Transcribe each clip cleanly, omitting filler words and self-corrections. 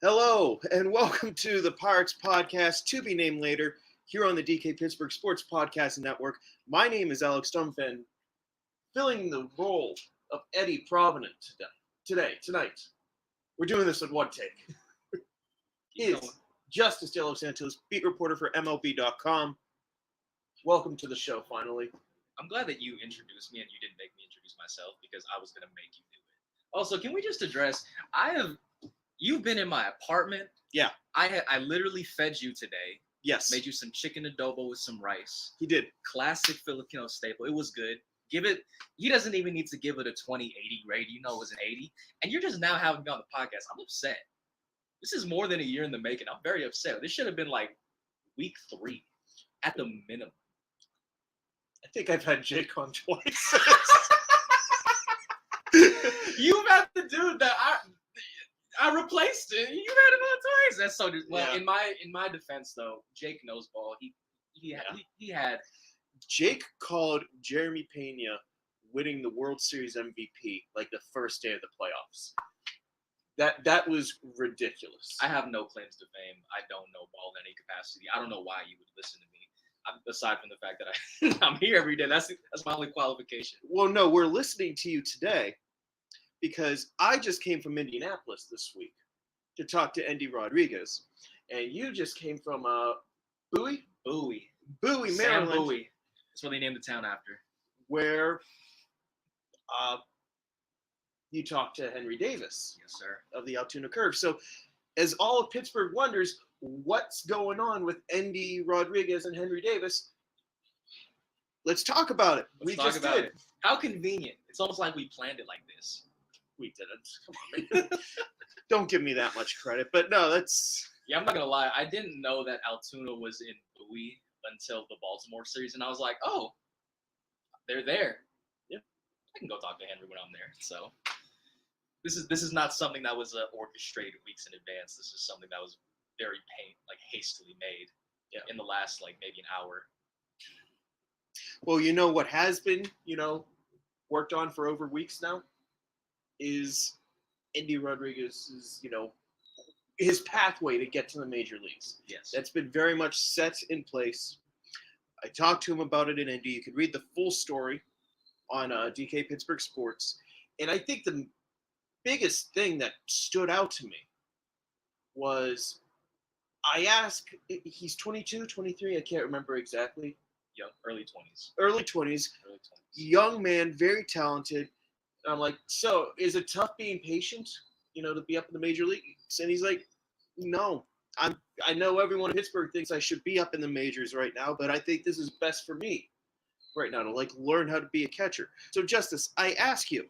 Hello, and welcome to the Pirates Podcast, to be named later, here on the DK Pittsburgh Sports Podcast Network. My name is Alex Stumpf, and filling the role of Eddie Provident tonight. We're doing this in one take. Is Justice De Los Santos, beat reporter for MLB.com. Welcome to the show, finally. I'm glad that you introduced me and you didn't make me introduce myself because I was going to make you do it. Also, can we just address, you've been in my apartment. Yeah. I literally fed you today. Yes. Made you some chicken adobo with some rice. He did. Classic Filipino staple. It was good. He doesn't even need to give it a 20-80 grade. You know it was an 80. And you're just now having me on the podcast. I'm upset. This is more than a year in the making. I'm very upset. This should have been like week 3 at the minimum. I think I've had Jake on twice. You've had the dude that I replaced it. You've had him on twice. That's so. Well, yeah. In my defense though, Jake knows ball. He had. Jake called Jeremy Pena winning the World Series MVP like the first day of the playoffs. That was ridiculous. I have no claims to fame. I don't know ball in any capacity. I don't know why you would listen to me. Aside from the fact that I'm here every day. That's my only qualification. Well, no, we're listening to you today because I just came from Indianapolis this week to talk to Endy Rodriguez, and you just came from Bowie, Maryland. Sam Bowie. That's what they named the town after. Where you talked to Henry Davis. Yes, sir. Of the Altoona Curve. So as all of Pittsburgh wonders what's going on with Endy Rodriguez and Henry Davis, let's talk about it. We just did. How convenient. It's almost like we planned it like this. We didn't. Come on, man. Don't give me that much credit. But no, that's... Yeah, I'm not going to lie. I didn't know that Altoona was in Bowie until the Baltimore series. And I was like, oh, they're there. Yeah. I can go talk to Henry when I'm there. So this is not something that was orchestrated weeks in advance. This is something that was very hastily made in the last maybe an hour. Well, you know what has been, worked on for over weeks now is Endy Rodriguez's, his pathway to get to the major leagues. Yes. That's been very much set in place. I talked to him about it in Endy. You could read the full story on DK Pittsburgh Sports. And I think the biggest thing that stood out to me was I asked, he's 22, 23, I can't remember exactly. Young, early 20s. Early 20s. Young man, very talented. And I'm like, so is it tough being patient, to be up in the major leagues? And he's like, no. I know everyone in Pittsburgh thinks I should be up in the majors right now, but I think this is best for me right now to learn how to be a catcher. So Justice, I ask you,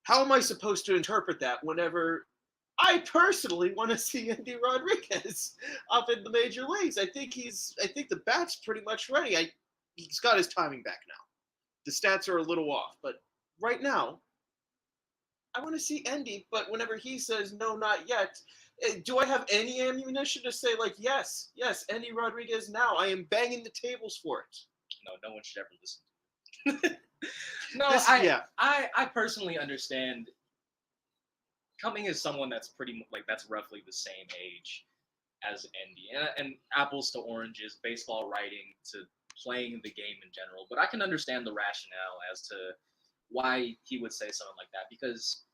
how am I supposed to interpret that whenever I personally want to see Endy Rodriguez up in the major leagues? I think the bat's pretty much ready. He's got his timing back now. The stats are a little off, but right now, I want to see Endy. But whenever he says no, not yet, do I have any ammunition to say yes, Endy Rodriguez now? I am banging the tables for it. No one should ever listen. No, I personally understand. Coming as someone that's that's roughly the same age as Endy, and apples to oranges, baseball writing to playing the game in general. But I can understand the rationale as to why he would say something like that, because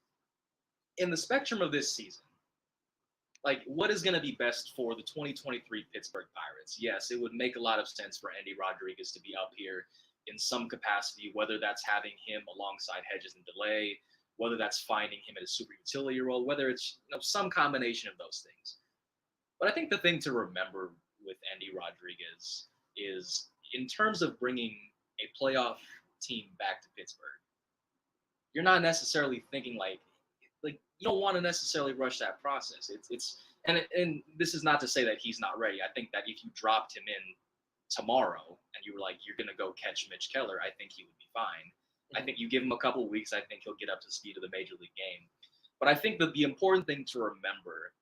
in the spectrum of this season, what is going to be best for the 2023 Pittsburgh Pirates? Yes, it would make a lot of sense for Endy Rodriguez to be up here in some capacity, whether that's having him alongside Hedges and Delay, whether that's finding him at a super utility role, whether it's some combination of those things. But I think the thing to remember with Endy Rodriguez is, in terms of bringing a playoff team back to Pittsburgh, you're not necessarily thinking you don't want to necessarily rush that process. And this is not to say that he's not ready. I think that if you dropped him in tomorrow and you were you're going to go catch Mitch Keller, I think he would be fine. I think you give him a couple weeks, I think he'll get up to speed of the major league game. But I think that the important thing to remember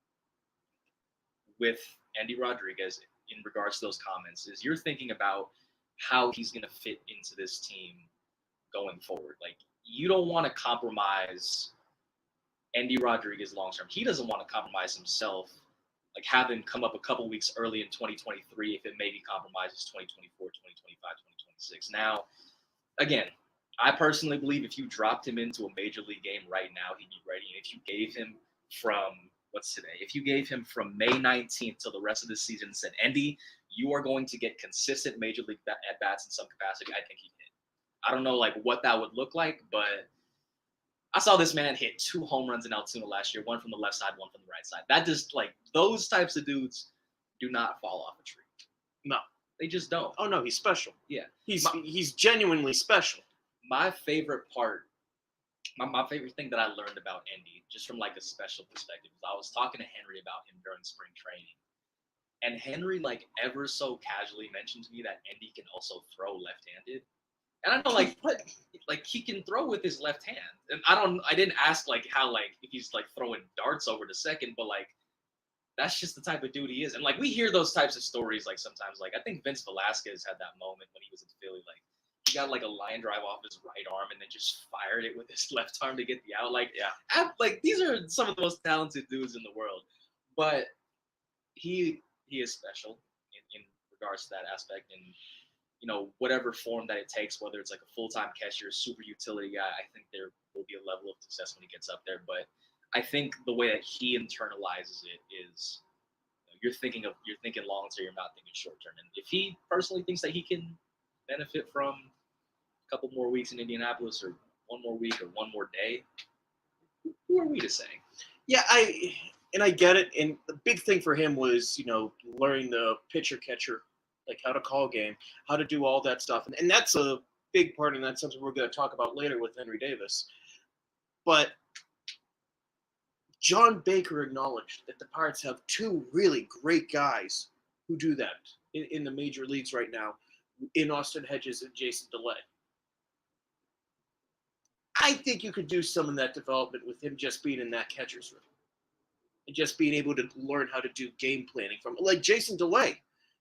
with Endy Rodriguez in regards to those comments is you're thinking about how he's going to fit into this team going forward. You don't want to compromise Endy Rodriguez long term. He doesn't want to compromise himself, like have him come up a couple weeks early in 2023 if it maybe compromises 2024, 2025, 2026. Now, again, I personally believe if you dropped him into a major league game right now, he'd be ready. And if you gave him from what's today? If you gave him from May 19th till the rest of the season and said, Endy, you are going to get consistent major league at bats in some capacity, I think he'd hit. I don't know like what that would look like, but I saw this man hit 2 home runs in Altoona last year, one from the left side, one from the right side. That just like those types of dudes do not fall off a tree. No, they just don't. Oh no, he's special. Yeah, he's genuinely special. My favorite part, my favorite thing that I learned about Endy, just from like a special perspective, is I was talking to Henry about him during spring training, and Henry like ever so casually mentioned to me that Endy can also throw left-handed. And I know, like, what, like he can throw with his left hand, and I didn't ask like how like if he's like throwing darts over to second, but like that's just the type of dude he is. And like we hear those types of stories like sometimes. Like I think Vince Velasquez had that moment when he was in Philly, like he got like a line drive off his right arm and then just fired it with his left arm to get the out. Like like these are some of the most talented dudes in the world, but he is special in regards to that aspect. And you know, whatever form that it takes, whether it's like a full-time catcher, super utility guy, I think there will be a level of success when he gets up there. But I think the way that he internalizes it is, you know, you're thinking long term, you're not thinking short term. And if he personally thinks that he can benefit from a couple more weeks in Indianapolis, or one more week, or one more day, who are we to say? Yeah, I get it. And the big thing for him was, you know, learning the pitcher catcher, like how to call game, how to do all that stuff. And that's a big part, and that's something we're going to talk about later with Henry Davis. But John Baker acknowledged that the Pirates have 2 really great guys who do that in the major leagues right now, in Austin Hedges and Jason DeLay. I think you could do some of that development with him just being in that catcher's room and just being able to learn how to do game planning from, like Jason DeLay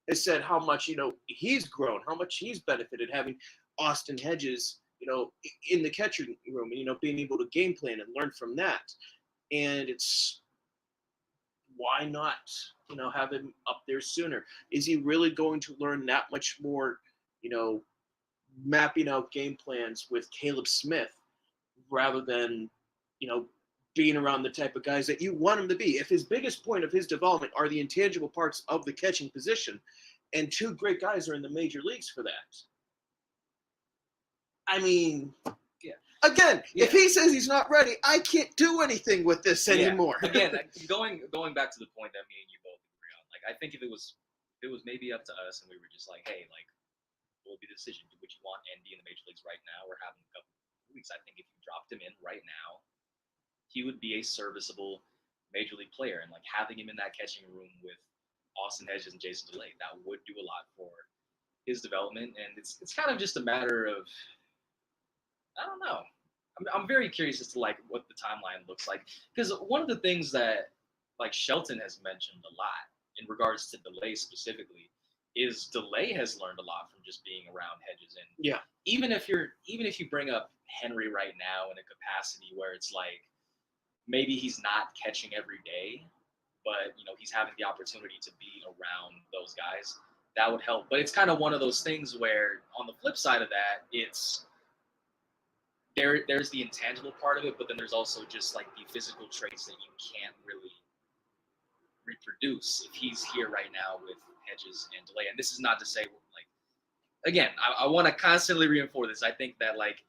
has said how much, you know, he's grown, how much he's benefited having Austin Hedges, you know, in the catching room, and, you know, being able to game plan and learn from that. And it's, why not, you know, have him up there sooner? Is he really going to learn that much more, you know, mapping out game plans with Caleb Smith rather than, you know, being around the type of guys that you want him to be? If his biggest point of his development are the intangible parts of the catching position, and 2 great guys are in the major leagues for that, I mean, again, if he says he's not ready, I can't do anything with this anymore. Again, going back to the point that me and you both agree on, like I think if it was maybe up to us and we were just like, hey, like, what would be the decision? Would you want Endy in the major leagues right now, or having a couple of weeks? I think if you dropped him in right now, he would be a serviceable major league player, and like having him in that catching room with Austin Hedges and Jason DeLay, that would do a lot for his development. And it's kind of just a matter of, I don't know. I'm very curious as to like what the timeline looks like, because one of the things that like Shelton has mentioned a lot in regards to DeLay specifically is DeLay has learned a lot from just being around Hedges. And even if you bring up Henry right now in a capacity where it's like, maybe he's not catching every day, but you know, he's having the opportunity to be around those guys, that would help. But it's kind of one of those things where on the flip side of that, it's there's the intangible part of it, but then there's also just like the physical traits that you can't really reproduce if he's here right now with Hedges and DeLay. And this is not to say, like, again, I want to constantly reinforce this. I think that like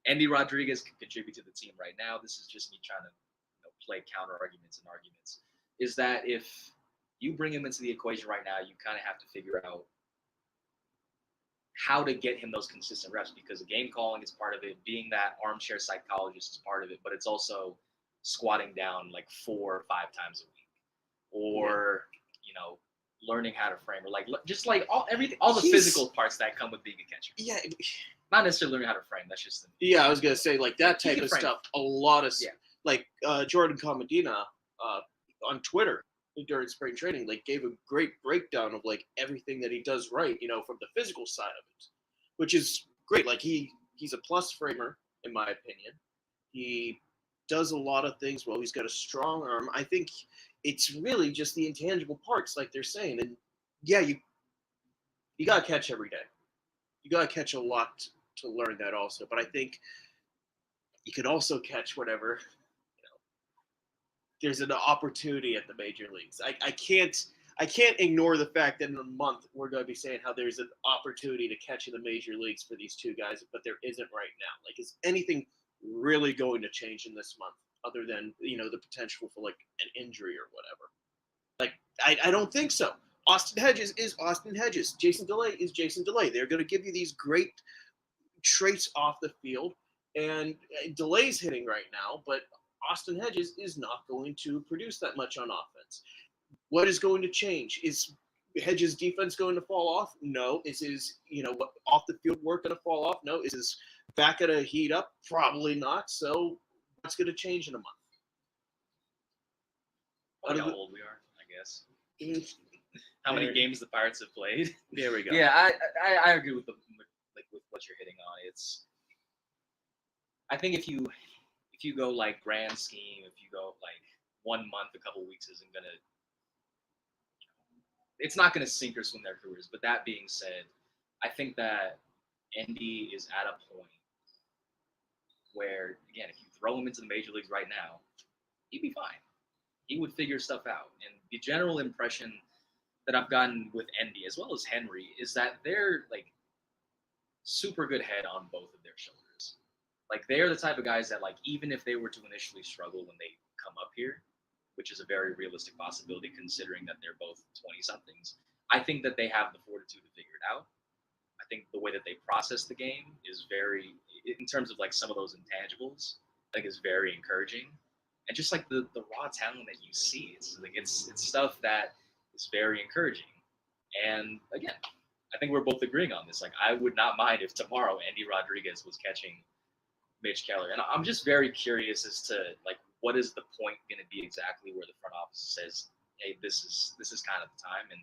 Endy Rodriguez can contribute to the team right now. This is just me trying to, you know, play counter arguments. Is that if you bring him into the equation right now, you kind of have to figure out how to get him those consistent reps, because the game calling is part of it. Being that armchair psychologist is part of it, but it's also squatting down like 4 or 5 times a week, or you know, learning how to frame, or like just like all the physical parts that come with being a catcher. Yeah, not necessarily learning how to frame. That's just I was gonna say like that type of stuff. A lot of like Jordan Comedina on Twitter during spring training, like gave a great breakdown of like everything that he does right, you know, from the physical side of it, which is great. Like he's a plus framer in my opinion. He does a lot of things well. He's got a strong arm. I think it's really just the intangible parts, like they're saying. And yeah, you got to catch every day. You got to catch a lot to learn that also. But I think you could also catch whatever. There's an opportunity at the major leagues. I can't ignore the fact that in a month we're going to be saying how there's an opportunity to catch in the major leagues for these two guys, but there isn't right now. Like, is anything really going to change in this month other than the potential for like an injury or whatever? Like, I don't think so. Austin Hedges is Austin Hedges. Jason DeLay is Jason DeLay. They're going to give you these great traits off the field, and DeLay's hitting right now, but Austin Hedges is not going to produce that much on offense. What is going to change? Is Hedges' defense going to fall off? No. Is his, off the field work going to fall off? No. Is his back going to heat up? Probably not. So what's going to change in a month? How old we are, I guess. How many games the Pirates have played? There we go. Yeah, I agree with with what you're hitting on. I think if you go like grand scheme, if you go like 1 month, a couple weeks isn't gonna, it's not gonna sink or swim their careers. But that being said, I think that Endy is at a point where, again, if you throw him into the major leagues right now, he'd be fine. He would figure stuff out. And the general impression that I've gotten with Endy as well as Henry is that they're like super good head on both of their shoulders. Like, they're the type of guys that, like, even if they were to initially struggle when they come up here, which is a very realistic possibility considering that they're both 20-somethings, I think that they have the fortitude to figure it out. I think the way that they process the game is very, in terms of like some of those intangibles, I think is very encouraging. And just like the raw talent that you see, it's stuff that is very encouraging. And again, I think we're both agreeing on this. Like, I would not mind if tomorrow Endy Rodriguez was catching Mitch Keller. And I'm just very curious as to like, what is the point going to be exactly where the front office says, hey, this is kind of the time. And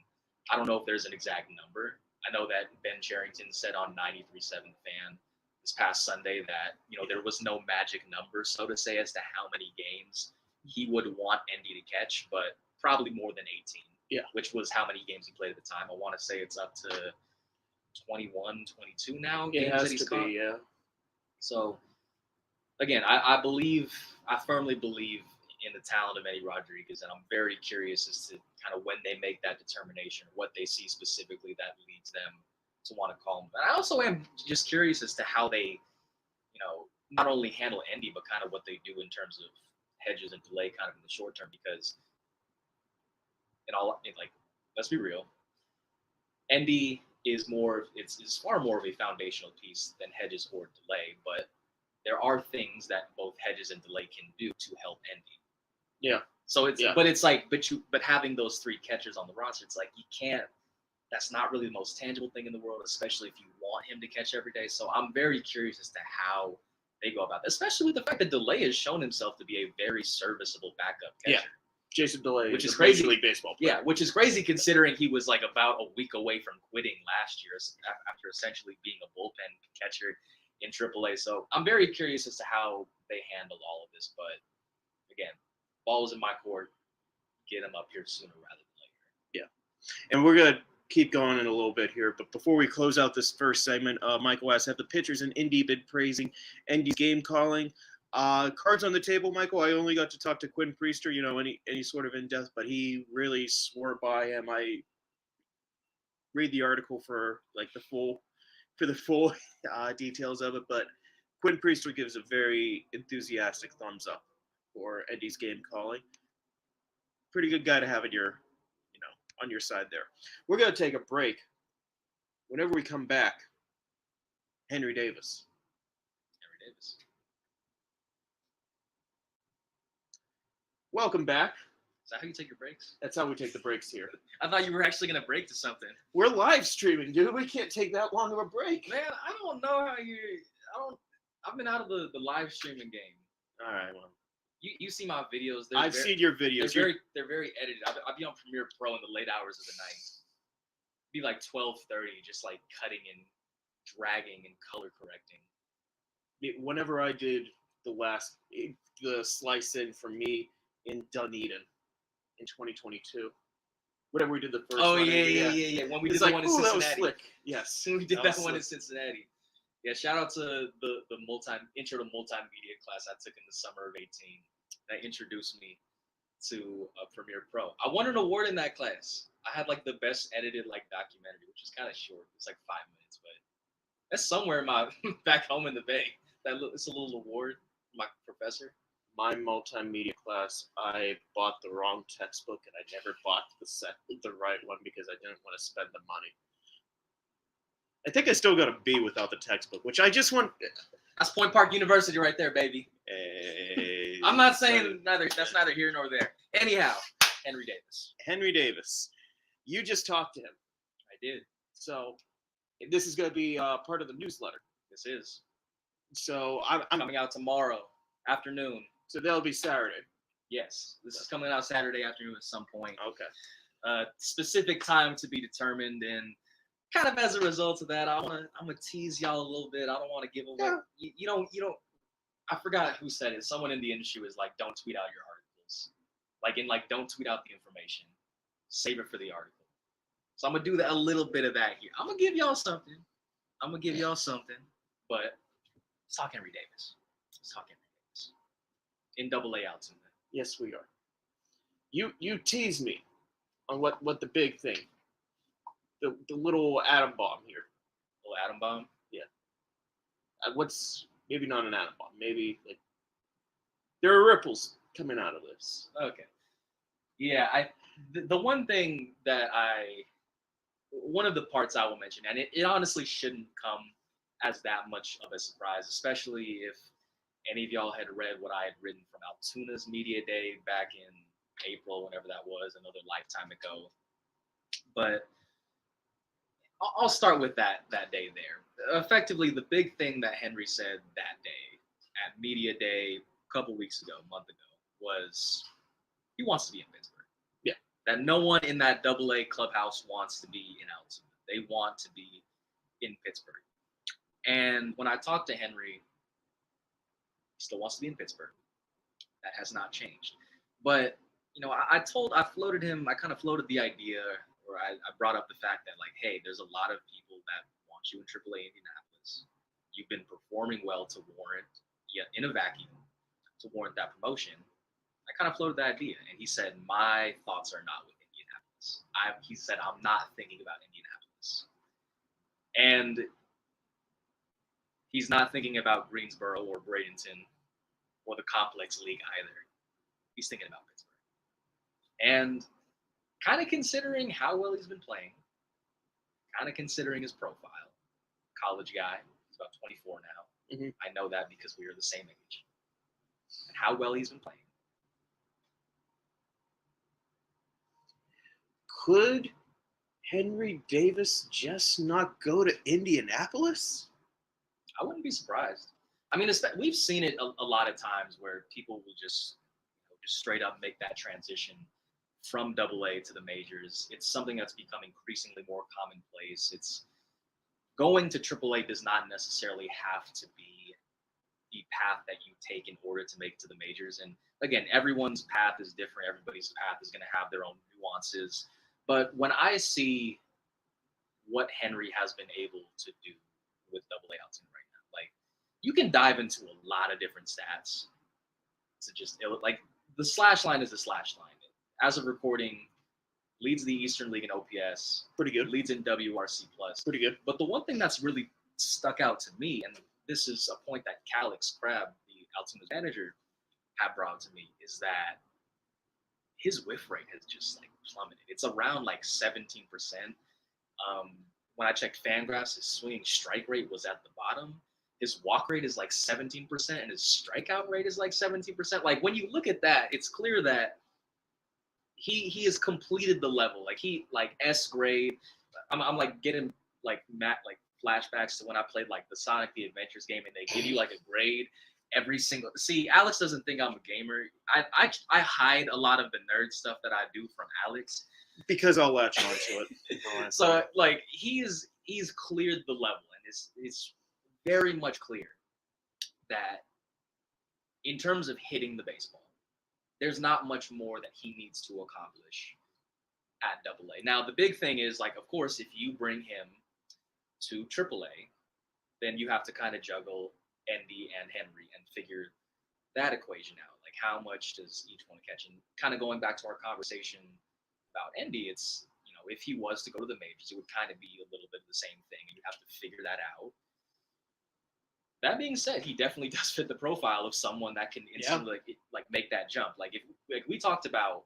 I don't know if there's an exact number. I know that Ben Cherington said on 93.7 Fan this past Sunday that, there was no magic number, so to say, as to how many games he would want Endy to catch, but probably more than 18. Yeah. Which was how many games he played at the time. I want to say it's up to 21, 22 now. It has to be, yeah. So, again, I firmly believe in the talent of Endy Rodriguez, and I'm very curious as to kind of when they make that determination, what they see specifically that leads them to want to call him. But I also am just curious as to how they, not only handle Endy, but kind of what they do in terms of Hedges and DeLay kind of in the short term, because let's be real, Endy is far more of a foundational piece than Hedges or DeLay, but there are things that both Hedges and DeLay can do to help Endy. Yeah. So but having those three catchers on the roster, it's like you can't. That's not really the most tangible thing in the world, especially if you want him to catch every day. So I'm very curious as to how they go about that, especially with the fact that DeLay has shown himself to be a very serviceable backup catcher. Yeah. Jason DeLay, which is crazy. Major League Baseball player. Yeah, which is crazy considering he was like about a week away from quitting last year after essentially being a bullpen catcher in AAA. So I'm very curious as to how they handle all of this. But again, ball is in my court. Get him up here sooner rather than later. Yeah, and we're gonna keep going in a little bit here, but before we close out this first segment, Michael asks, have the pitchers in Indy been praising Endy's game calling? Cards on the table, Michael. I only got to talk to Quinn Priester, any sort of in-depth, but he really swore by him. I read the article for the full details of it, but Quinn Priester gives a very enthusiastic thumbs up for Endy's game calling. Pretty good guy to have on your side there. We're going to take a break. Whenever we come back, Henry Davis. Welcome back. Is that how you take your breaks? That's how we take the breaks here. I thought you were actually going to break to something. We're live streaming, dude. We can't take that long of a break. Man, I don't know how I've been out of the live streaming game. All right, well. You see my videos. I've seen your videos. They're very edited. I'll be on Premiere Pro in the late hours of the night. It'd be like 12:30, just like cutting and dragging and color correcting. Whenever I did the slice in for me in Dunedin in 2022. Whatever we did the first one. Yeah. When we did the one in Cincinnati. That was slick. Yes. We did that one in Cincinnati. Yeah, shout out to the intro to multimedia class I took in the summer of 18. That introduced me to Premiere Pro. I won an award in that class. I had like the best edited like documentary, which is kind of short. It's like 5 minutes, but that's somewhere in my back home in the Bay. It's a little award from my professor. My multimedia class, I bought the wrong textbook and I never bought the right one because I didn't want to spend the money. I think I still got a B without the textbook, which I just want. That's Point Park University right there, baby. Hey, I'm not saying that's neither here nor there. Anyhow, Henry Davis. Henry Davis. You just talked to him. I did. So this is going to be part of the newsletter. This is. So I'm coming out tomorrow afternoon. So that'll be Saturday. Yes, this is coming out Saturday afternoon at some point. Okay. Specific time to be determined, and kind of as a result of that, I'm gonna tease y'all a little bit. I don't want to give away. Yeah. You don't. I forgot who said it. Someone in the industry was like, "Don't tweet out your articles." Don't tweet out the information. Save it for the article. So I'm gonna do a little bit of that here. I'm gonna give y'all something. But let's talk Henry Davis. In AA Altoona. Yes, we are. You tease me on what the big thing, the little atom bomb here. Little atom bomb? Yeah. What's maybe not an atom bomb? Maybe like there are ripples coming out of this. Okay. Yeah, the one thing that one of the parts I will mention, and it honestly shouldn't come as that much of a surprise, especially if any of y'all had read what I had written from Altoona's Media Day back in April, whenever that was, another lifetime ago. But I'll start with that day there. Effectively, the big thing that Henry said that day at Media Day a couple weeks ago, a month ago, was he wants to be in Pittsburgh. Yeah. That no one in that AA clubhouse wants to be in Altoona. They want to be in Pittsburgh. And when I talked to Henry, he still wants to be in Pittsburgh. That has not changed. But, I floated him, I kind of floated the idea, or I brought up the fact that, like, hey, there's a lot of people that want you in AAA Indianapolis. You've been performing well to warrant, in a vacuum, to warrant that promotion. I kind of floated the idea, and he said, my thoughts are not with Indianapolis. He said, I'm not thinking about Indianapolis. And he's not thinking about Greensboro or Bradenton or the Complex League either. He's thinking about Pittsburgh. And kind of considering how well he's been playing, kind of considering his profile, college guy, he's about 24 now. Mm-hmm. I know that because we are the same age. And how well he's been playing. Could Henry Davis just not go to Indianapolis? I wouldn't be surprised. I mean, we've seen it a lot of times where people will just straight up make that transition from AA to the majors. It's something that's become increasingly more commonplace. It's going to AAA does not necessarily have to be the path that you take in order to make it to the majors. And again, everyone's path is different. Everybody's path is going to have their own nuances. But when I see what Henry has been able to do with AA Altoona right now, like, you can dive into a lot of different stats to just, like, the slash line is the slash line. As of recording, leads the Eastern League in OPS. Pretty good. Leads in WRC+. Pretty good. But the one thing that's really stuck out to me, and this is a point that Calix Crab, the Altoona's manager, had brought to me, is that his whiff rate has just, like, plummeted. It's around, like, 17%. When I checked Fangraphs, his swinging strike rate was at the bottom. His walk rate is, like, 17%, and his strikeout rate is, like, 17%. Like, when you look at that, it's clear that he has completed the level. Like, he, like, S grade. I'm like getting like flashbacks to when I played like the Sonic the Adventures game, and they give you like a grade every single. See, Alex doesn't think I'm a gamer. I hide a lot of the nerd stuff that I do from Alex because I'll latch onto it. So like he's cleared the level, and it's very much clear that in terms of hitting the baseball, there's not much more that he needs to accomplish at AA. Now, the big thing is, like, of course, if you bring him to AAA, then you have to kind of juggle Endy and Henry and figure that equation out. Like, how much does each one catch? And kind of going back to our conversation about Endy, it's, if he was to go to the majors, it would kind of be a little bit of the same thing, and you have to figure that out. That being said, he definitely does fit the profile of someone that can instantly like make that jump. Like, if we talked about,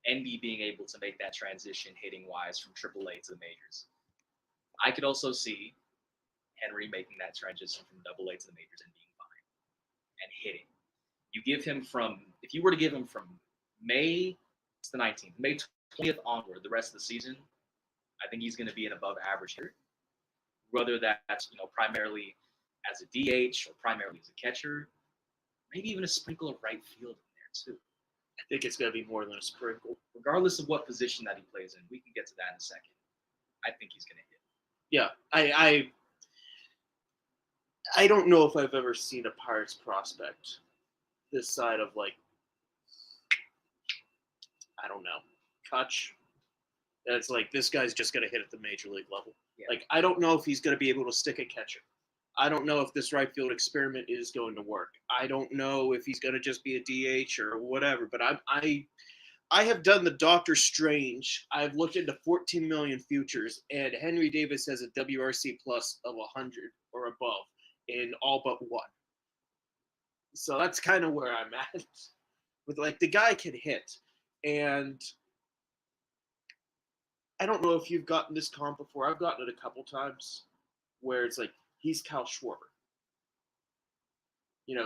Endy being able to make that transition hitting wise from AAA to the majors, I could also see Henry making that transition from AA to the majors and being fine and hitting. You give him if you were to give him from May to the 19th, May 20th onward, the rest of the season, I think he's going to be an above average hitter. Whether that's, primarily as a DH or primarily as a catcher, maybe even a sprinkle of right field in there too. I think it's going to be more than a sprinkle. Regardless of what position that he plays in, we can get to that in a second. I think he's going to hit. Yeah, I don't know if I've ever seen a Pirates prospect this side of, like, I don't know, Kutch. And it's like, this guy's just going to hit at the major league level. Yeah. Like, I don't know if he's going to be able to stick a catcher. I don't know if this right field experiment is going to work. I don't know if he's going to just be a DH or whatever. But I have done the Dr. Strange. I've looked into 14 million futures, and Henry Davis has a WRC plus of 100 or above in all but one. So that's kind of where I'm at. With, like, the guy can hit. And I don't know if you've gotten this comp before. I've gotten it a couple times where it's like, he's Kyle Schwarber.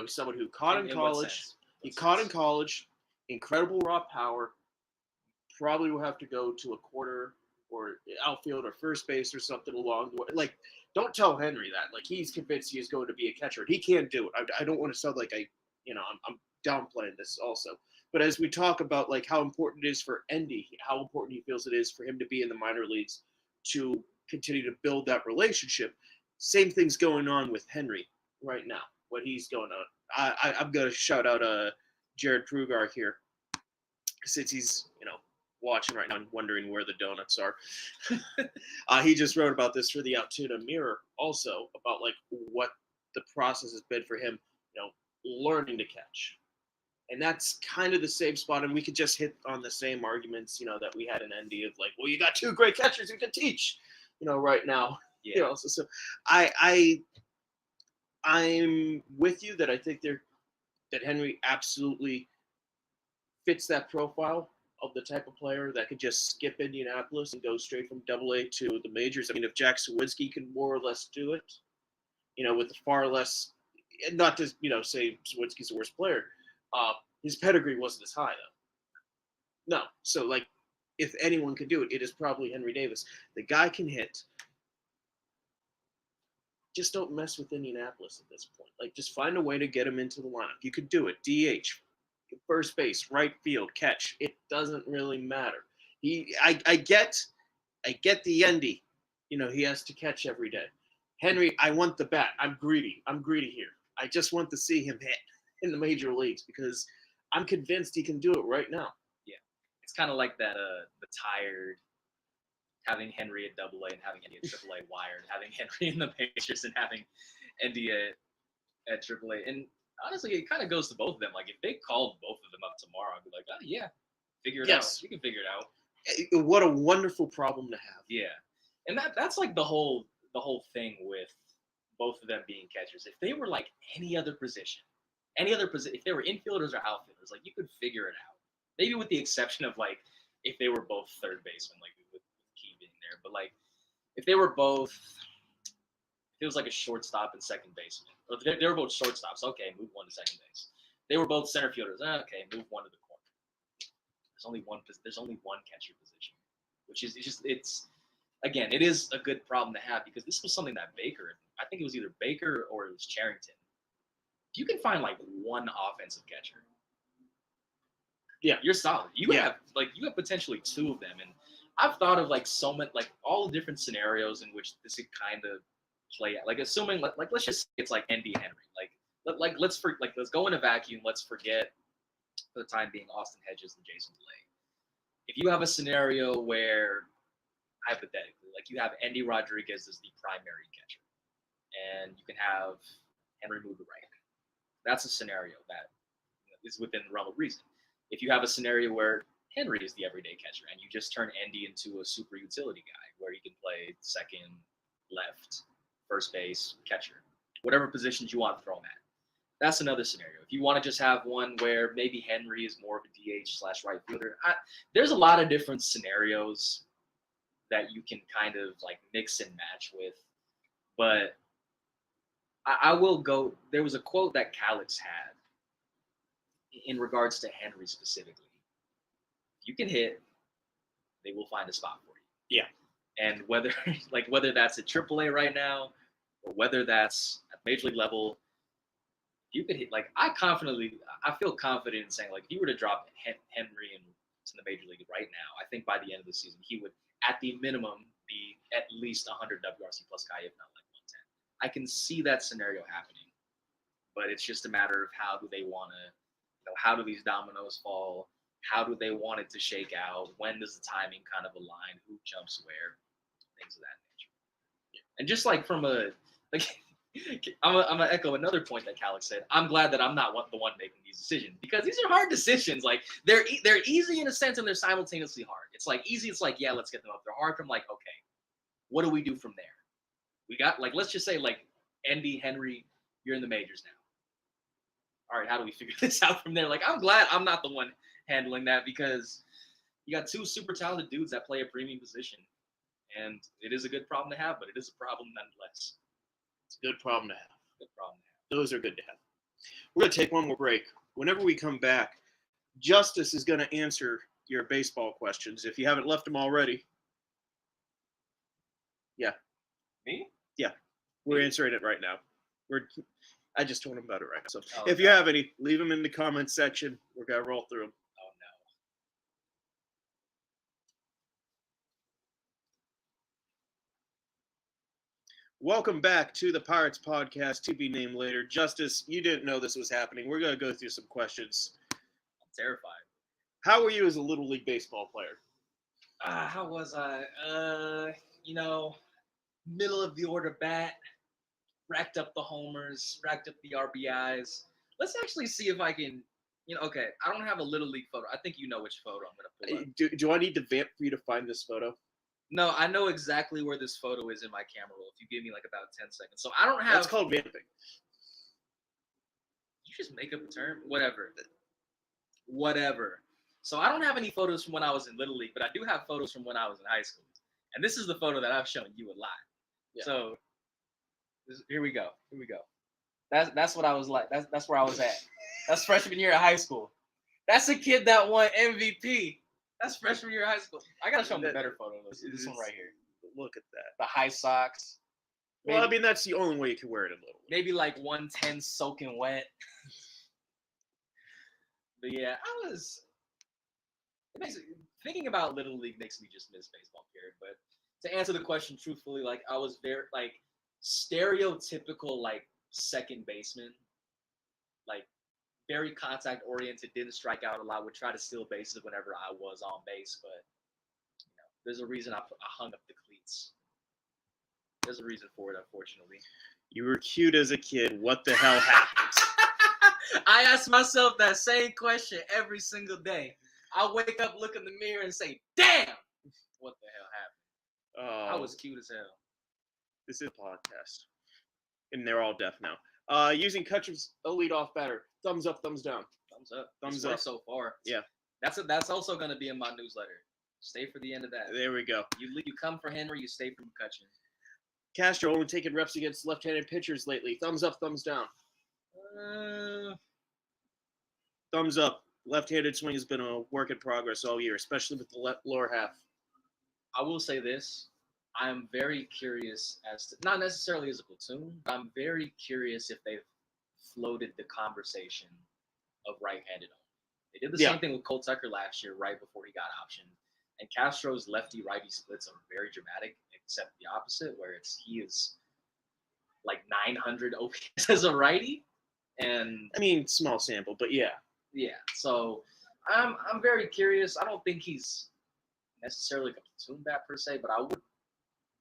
Someone who caught in college. He caught in college, incredible raw power. Probably will have to go to a quarter or outfield or first base or something along the way. Like, don't tell Henry that. Like, he's convinced he is going to be a catcher. He can't do it. I don't want to sound like I'm downplaying this also. But as we talk about, like, how important it is for Endy, how important he feels it is for him to be in the minor leagues to continue to build that relationship, same thing's going on with Henry right now, what he's going on. I'm going to shout out Jared Prugar here, since he's, watching right now and wondering where the donuts are. He just wrote about this for the Altoona Mirror also, about, like, what the process has been for him, learning to catch. And that's kind of the same spot, and we could just hit on the same arguments, that we had in Endy of, like, well, you got two great catchers who can teach, right now. Yeah. So I'm with you that I think that Henry absolutely fits that profile of the type of player that could just skip Indianapolis and go straight from AA to the majors. I mean, if Jack Sawinski can more or less do it, with far less, not to, say Sawinski's the worst player, his pedigree wasn't as high, though. No. So, like, if anyone could do it, it is probably Henry Davis. The guy can hit. Just don't mess with Indianapolis at this point. Like, just find a way to get him into the lineup. You could do it. DH, first base, right field, catch. It doesn't really matter. I get the Endy. He has to catch every day. Henry, I want the bat. I'm greedy here. I just want to see him hit in the major leagues because I'm convinced he can do it right now. Yeah. It's kind of like that, the tired, having Henry at AA and having Endy at AAA wired, having Henry in the majors and having Endy at AAA. And honestly, it kind of goes to both of them. Like, if they called both of them up tomorrow, I'd be like, oh, yeah, figure it out. You can figure it out. What a wonderful problem to have. Yeah. And that's like the whole thing with both of them being catchers. If they were, like, any other position, if they were infielders or outfielders, like, you could figure it out. Maybe with the exception of, like, if they were both third basemen, like, with Key being there. But, like, if they were both, if it was like a shortstop and second baseman, or they were both shortstops, okay, move one to second base. They were both center fielders, okay, move one to the corner. There's only one catcher position, which is again, it is a good problem to have because this was something that I think it was either Baker or it was Charrington. If you can find, like, one offensive catcher, yeah, you're solid. You have potentially two of them, and I've thought of, like, so many, like, all the different scenarios in which this could kind of play out. Like, assuming, like, let's just say it's like Endy Henry. Like, let's go in a vacuum. Let's forget for the time being Austin Hedges and Jason Delay. If you have a scenario where, hypothetically, like you have Endy Rodriguez as the primary catcher, and you can have Henry move to right, that's a scenario that is within the realm of reason. If you have a scenario where Henry is the everyday catcher and you just turn Endy into a super utility guy where he can play second, left, first base, catcher, whatever positions you want to throw him at. That's another scenario. If you want to just have one where maybe Henry is more of a DH/right fielder, there's a lot of different scenarios that you can kind of like mix and match with. But I will go. There was a quote that Calix had in regards to Henry specifically. If you can hit, they will find a spot for you. Yeah. And whether that's at AAA right now or whether that's at major league level, you could hit. Like I feel confident in saying, like, if you were to drop Henry into the major league right now, I think by the end of the season he would, at the minimum, be at least 100 WRC plus guy, if not like 110. I can see that scenario happening, but it's just a matter of how do they want to, how do these dominoes fall? How do they want it to shake out? When does the timing kind of align? Who jumps where? Things of that nature. Yeah. And just like from I'm gonna echo another point that Calix said. I'm glad that I'm not the one making these decisions because these are hard decisions. Like they're easy in a sense and they're simultaneously hard. It's like easy. It's like, yeah, let's get them up. They're hard. I'm like, okay, what do we do from there? We got like, let's just say like Endy, Henry, you're in the majors now. All right, how do we figure this out from there? Like, I'm glad I'm not the one handling that because you got two super talented dudes that play a premium position. And it is a good problem to have, but it is a problem nonetheless. It's a good problem to have. Good problem to have. Those are good to have. We're going to take one more break. Whenever we come back, Justice is going to answer your baseball questions if you haven't left them already. Yeah. Me? Yeah. We're answering it right now. I just told him about it right now. So if no. you have any, leave them in the comments section. We're going to roll through them. Oh, no. Welcome back to the Pirates Podcast, to be named later. Justice, you didn't know this was happening. We're going to go through some questions. I'm terrified. How were you as a Little League baseball player? How was I? Middle of the order bat. Racked up the homers, racked up the RBIs. Let's actually see if I can, okay, I don't have a Little League photo. I think you know which photo I'm going to pull up. Do I need to vamp for you to find this photo? No, I know exactly where this photo is in my camera roll. If you give me like about 10 seconds. So I don't have. That's called vamping. You just make up a term? Whatever. So I don't have any photos from when I was in Little League, but I do have photos from when I was in high school. And this is the photo that I've shown you a lot. Yeah. So here we go. That's what I was like. That's where I was at. That's freshman year of high school. That's a kid that won MVP. That's freshman year of high school. I gotta show him the better photo. This one right here. Look at that. The high socks. Well, I mean, that's the only way you can wear it in Little League. Maybe like 110 soaking wet. But yeah, thinking about Little League makes me just miss baseball, period. But to answer the question truthfully, like I was very like stereotypical like second baseman, like very contact oriented, didn't strike out a lot, would try to steal bases whenever I was on base, but there's a reason I hung up the cleats. There's a reason for it, unfortunately. You were cute as a kid. What the hell happened? I ask myself that same question every single day. I wake up, look in the mirror, and say, "Damn, what the hell happened?" I was cute as hell. This is a podcast, and they're all deaf now. Using Kutcher's a leadoff batter. Thumbs up, thumbs down. Thumbs up. Thumbs up so far. Yeah. That's also going to be in my newsletter. Stay for the end of that. There we go. You come for Henry, you stay for McCutcheon. Castro only taking reps against left-handed pitchers lately. Thumbs up, thumbs down. Thumbs up. Left-handed swing has been a work in progress all year, especially with the lower half. I will say this. I'm very curious as to, not necessarily as a platoon, but I'm very curious if they've floated the conversation of right-handed only. They did the same thing with Cole Tucker last year, right before he got optioned. And Castro's lefty-righty splits are very dramatic, except the opposite, where he is like 900 OPS as a righty, And I mean, small sample, but yeah. Yeah. So I'm very curious. I don't think he's necessarily a platoon bat per se, but I would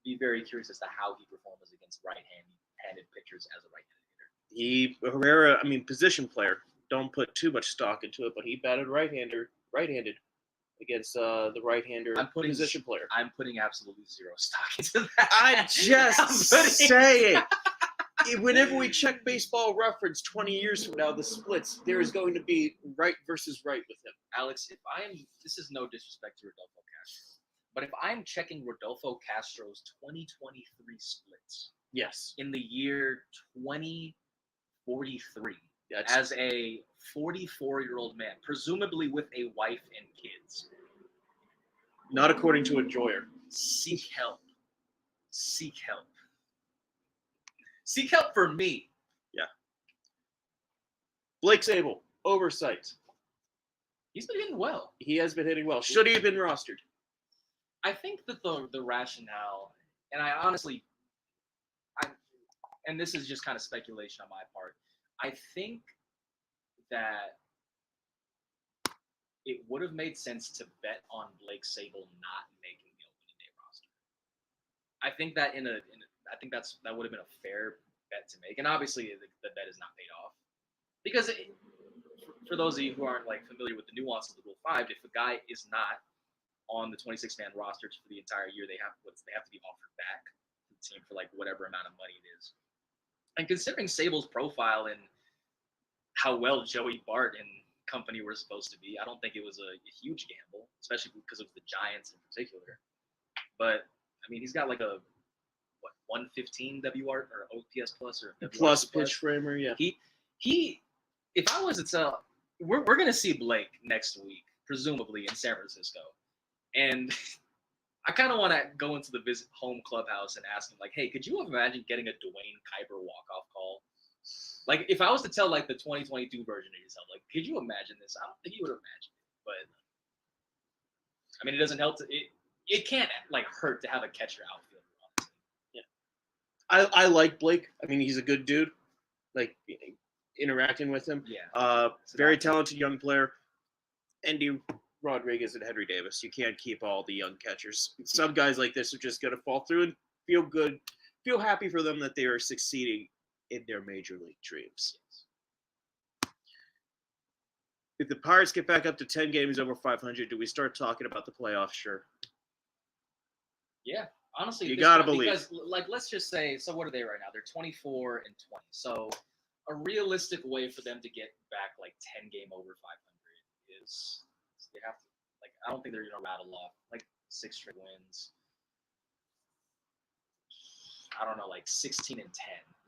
be very curious as to how he performs against right-handed pitchers as a right-handed hitter. Herrera, I mean, position player. Don't put too much stock into it, but he batted right-handed against the right-hander position player. I'm putting absolutely zero stock into that. I'm just saying. Whenever we check Baseball Reference 20 years from now, the splits, there is going to be right versus right with him. Alex, this is no disrespect to Rodolfo Castro, but if I'm checking Rodolfo Castro's 2023 splits, yes, in the year 2043, as a 44-year-old man, presumably with a wife and kids. Not according to Enjoyer. Seek help. Seek help. Seek help for me. Yeah. Blake Sabol, oversight. He's been hitting well. He has been hitting well. Should he have been rostered? I think that the rationale, and I honestly, and this is just kind of speculation on my part, I think that it would have made sense to bet on Blake Sabol not making the opening day roster. I think that I think that would have been a fair bet to make, and obviously the bet is not paid off because for those of you who aren't familiar with the nuances of the Rule 5, if a guy is not on the 26-man roster for the entire year, they have to be offered back to the team for whatever amount of money it is. And considering Sable's profile and how well Joey Bart and company were supposed to be, I don't think it was a huge gamble, especially because of the Giants in particular. But I mean, he's got 115 WR or OPS plus or WR plus pitch framer. Yeah. He. If I was to tell, we're gonna see Blake next week, presumably in San Francisco, and I kind of want to go into the home clubhouse and ask him hey, could you imagine getting a Dwayne Kuiper walk-off call? If I was to tell the 2022 version of yourself, could you imagine this? I don't think you would imagine it, but I mean, it doesn't help it can't hurt to have a catcher outfielder. Yeah, I like Blake. I mean, he's a good dude. Interacting with him. Yeah. Very talented young player. Endy Rodriguez and Henry Davis. You can't keep all the young catchers. Some guys like this are just going to fall through and feel good, feel happy for them that they are succeeding in their major league dreams. If the Pirates get back up to 10 games over 500, do we start talking about the playoffs? Sure. Yeah, honestly, you gotta believe. Because let's just say, so what are they right now? They're 24 and 20. So a realistic way for them to get back 10 game over 500 is they have to I don't think they're gonna rattle off 6 straight wins. I don't know, 16 and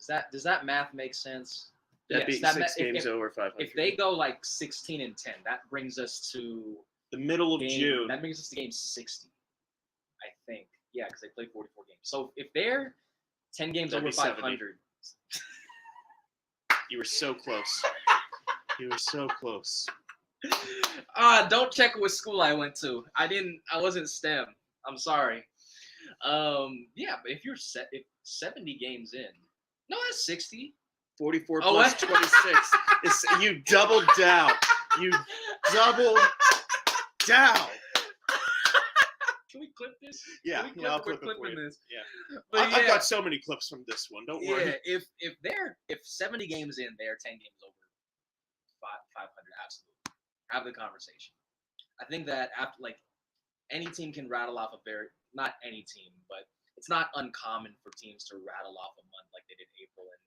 10. Does that math make sense? That'd be 6 games over 500. If they go 16 and 10, that brings us to the middle of June. That brings us to game 60, I think. Yeah, because they played 44 games. So if they're 10 games over 500, you were so close. You were so close. Don't check what school I went to. I wasn't STEM. I'm sorry. Yeah, but if 70 games in, no, that's 60. 44 plus 26. You doubled down. You doubled down. Can we clip this? Yeah, I'll clip it for you. This. Yeah. But I've got so many clips from this one. Don't worry. Yeah, if 70 games in, they're 10 games over 500. Absolutely, have the conversation. I think that after any team can rattle off not any team, but it's not uncommon for teams to rattle off a month like they did April, and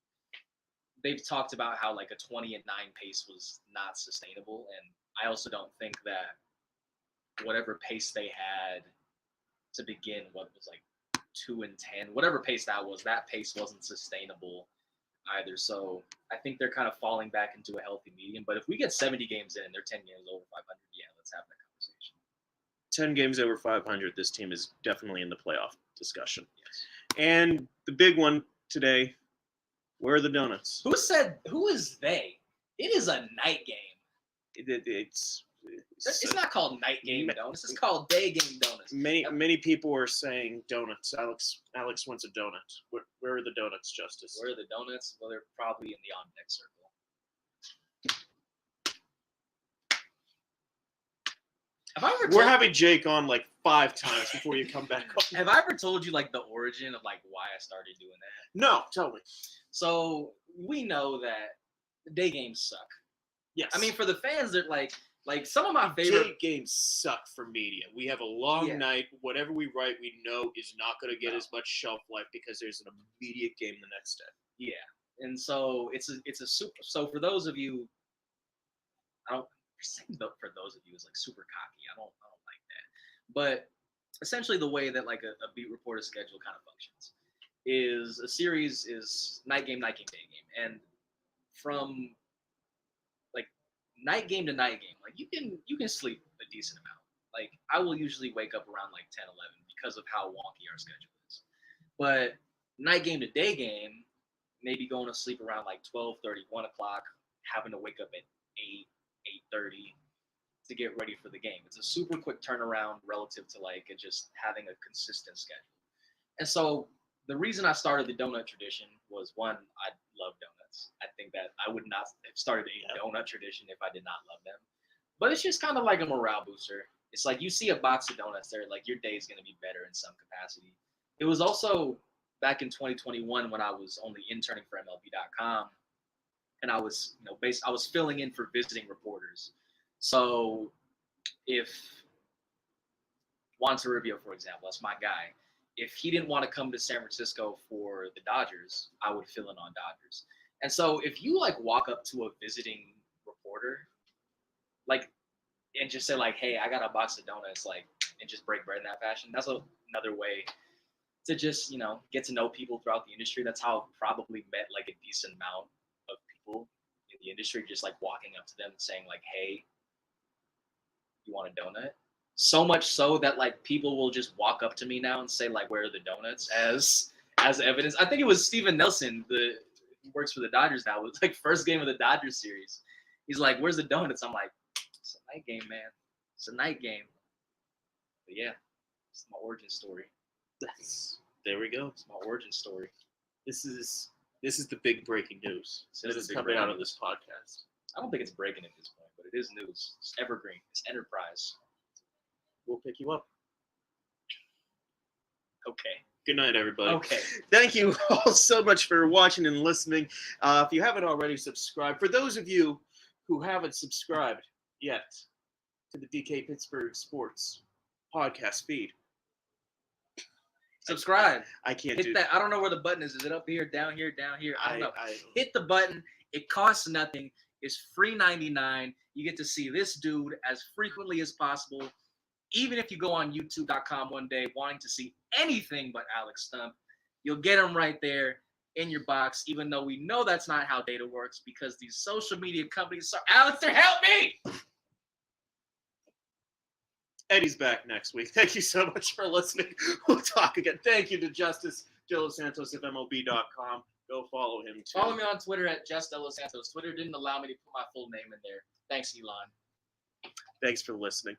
they've talked about how a 20 and 9 pace was not sustainable, and I also don't think that whatever pace they had to begin, what was 2 and 10, whatever pace that pace wasn't sustainable either. So I think they're kind of falling back into a healthy medium. But if we get 70 games in and they're 10 games over 500, yeah, let's have that conversation. 10 games over 500, this team is definitely in the playoff discussion. Yes. And the big one today, where are the donuts? Who is they? It is a night game. It's not called night game donuts. It's called day game donuts. Many people are saying donuts. Alex wants a donut. Where are the donuts, Justice? Where are the donuts? Well, they're probably in the on deck circle. We're having Jake on like 5 times before you come back on. Have I ever told you like the origin of like why I started doing that? No, tell me. So we know that the day games suck. Yes. I mean, for the fans that like some of my favorite day games suck for media. We have a long night. Whatever we write, we know is not going to get as much shelf life because there's an immediate game the next day. Yeah, and so it's a super. So for those of you, for those of you is like super cocky. I don't like that. But essentially, the way that like a beat reporter schedule kind of functions is a series is night game, day game, and from like night game to night game, like you can sleep a decent amount. Like I will usually wake up around like 10, 11 because of how wonky our schedule is. But night game to day game, maybe going to sleep around like 12:30, 1 o'clock, having to wake up at 8, 8:30 to get ready for the game. It's a super quick turnaround relative to like just having a consistent schedule. And so the reason I started the donut tradition was one, I love donuts. I think that I would not have started a donut tradition if I did not love them. But it's just kind of like a morale booster. It's like you see a box of donuts there, like your day is going to be better in some capacity. It was also back in 2021 when I was only interning for MLB.com, and I was, I was filling in for visiting reporters. So if Juan Toribio, for example, that's my guy. If he didn't want to come to San Francisco for the Dodgers, I would fill in on Dodgers. And so if you like walk up to a visiting reporter, like, and just say like, hey, I got a box of donuts, like, and just break bread in that fashion, that's another way to just, get to know people throughout the industry. That's how I probably met like a decent amount of people in the industry, just like walking up to them and saying like, hey, you want a donut? So much so that like people will just walk up to me now and say like, where are the donuts as evidence. I think it was Steven Nelson, who works for the Dodgers now, was like first game of the Dodgers series. He's like, where's the donuts? I'm like, it's a night game, man. It's a night game. But yeah, it's my origin story. There we go. It's my origin story. This is the big breaking news. This is coming out of this podcast. I don't think it's breaking at this point, but it is news. It's evergreen. It's enterprise. We'll pick you up. Okay. Good night, everybody. Okay. Thank you all so much for watching and listening. If you haven't already subscribed, for those of you who haven't subscribed yet to the DK Pittsburgh Sports podcast feed, subscribe. I can't hit that. I don't know where the button is. Is it up here, down here, down here? I don't know. Hit the button. It costs nothing. It's free $99. You get to see this dude as frequently as possible. Even if you go on YouTube.com one day wanting to see anything but Alex Stumpf, you'll get him right there in your box, even though we know that's not how data works because these social media companies are, Alex, help me! Eddie's back next week. Thank you so much for listening. We'll talk again. Thank you to Justice Santos of MLB.com. Go follow him too. Follow me on Twitter at Santos. Twitter didn't allow me to put my full name in there. Thanks, Elon. Thanks for listening.